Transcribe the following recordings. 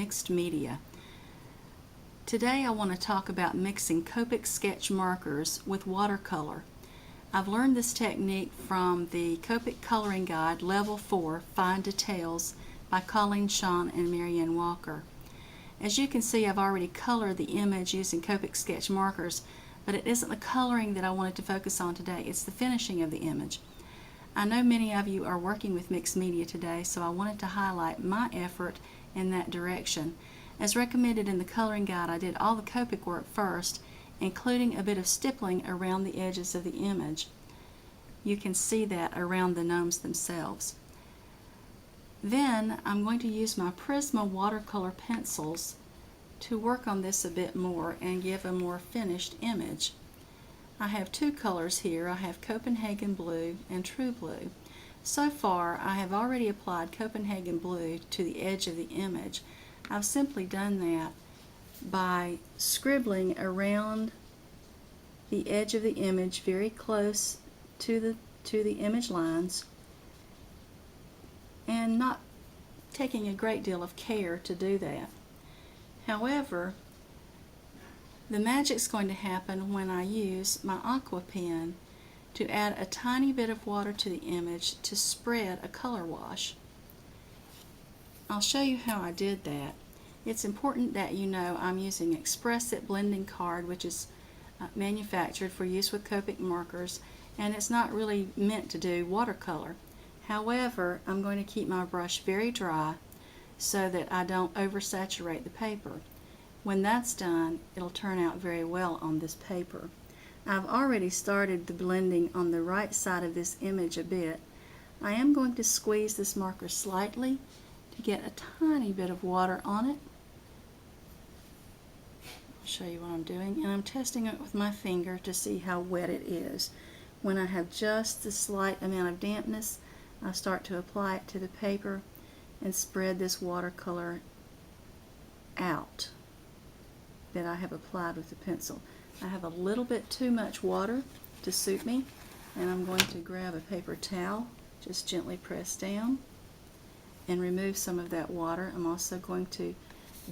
mixed media. Today I want to talk about mixing Copic sketch markers with watercolor. I've learned this technique from the Copic Coloring Guide Level 4 Fine Details by Colleen Shawn and Marianne Walker. As you can see, I've already colored the image using Copic sketch markers, but it isn't the coloring that I wanted to focus on today, it's the finishing of the image. I know many of you are working with mixed media today, so I wanted to highlight my effort in that direction. As recommended in the coloring guide, I did all the Copic work first, including a bit of stippling around the edges of the image. You can see that around the gnomes themselves. Then I'm going to use my Prisma watercolor pencils to work on this a bit more and give a more finished image. I have two colors here. I have Copenhagen Blue and True Blue. So far I have already applied Copenhagen Blue to the edge of the image. I've simply done that by scribbling around the edge of the image very close to the image lines and not taking a great deal of care to do that. However, the magic's going to happen when I use my aqua pen to add a tiny bit of water to the image to spread a color wash. I'll show you how I did that. It's important that you know I'm using Express-It blending card, which is manufactured for use with Copic markers, and it's not really meant to do watercolor. However, I'm going to keep my brush very dry so that I don't oversaturate the paper. When that's done, it'll turn out very well on this paper. I've already started the blending on the right side of this image a bit. I am going to squeeze this marker slightly to get a tiny bit of water on it. I'll show you what I'm doing, and I'm testing it with my finger to see how wet it is. When I have just the slight amount of dampness, I start to apply it to the paper and spread this watercolor out that I have applied with the pencil. I have a little bit too much water to suit me, and I'm going to grab a paper towel, just gently press down and remove some of that water. I'm also going to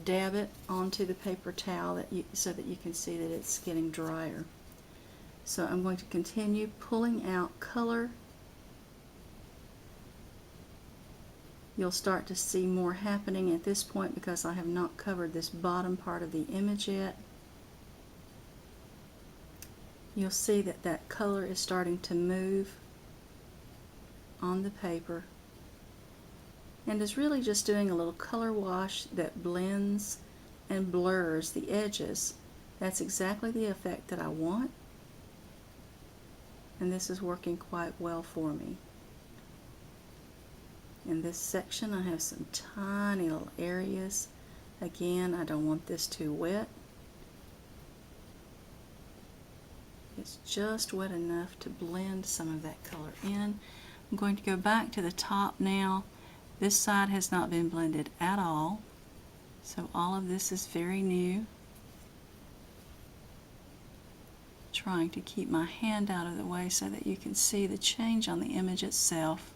dab it onto the paper towel so that you can see that it's getting drier. So I'm going to continue pulling out color. You'll start to see more happening at this point because I have not covered this bottom part of the image yet. You'll see that that color is starting to move on the paper and is really just doing a little color wash that blends and blurs the edges. That's exactly the effect that I want, and this is working quite well for me. In this section I have some tiny little areas. Again, I don't want this too wet. It's just wet enough to blend some of that color in. I'm going to go back to the top now. This side has not been blended at all, so all of this is very new. Trying to keep my hand out of the way so that you can see the change on the image itself.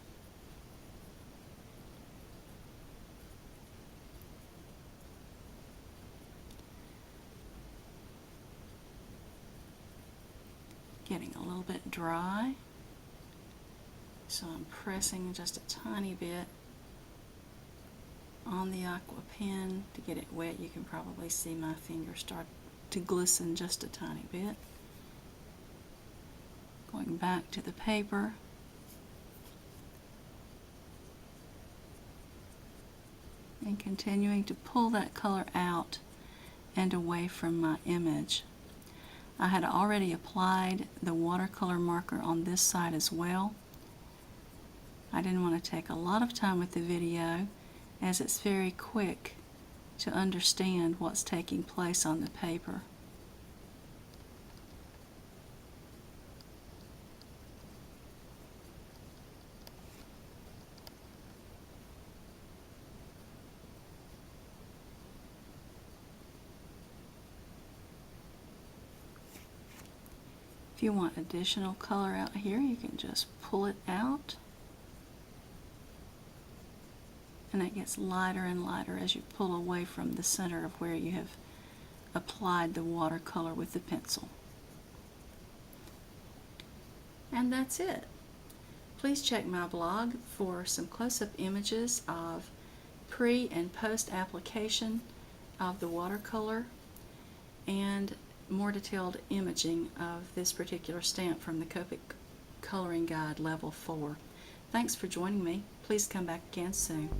Getting a little bit dry, so I'm pressing just a tiny bit on the aqua pen to get it wet. You can probably see my finger start to glisten just a tiny bit. Going back to the paper, and continuing to pull that color out and away from my image. I had already applied the watercolor marker on this side as well. I didn't want to take a lot of time with the video as it's very quick to understand what's taking place on the paper. If you want additional color out here, you can just pull it out. and it gets lighter and lighter as you pull away from the center of where you have applied the watercolor with the pencil. And that's it. Please check my blog for some close-up images of pre and post application of the watercolor and more detailed imaging of this particular stamp from the Copic Coloring Guide Level 4. Thanks for joining me. Please come back again soon.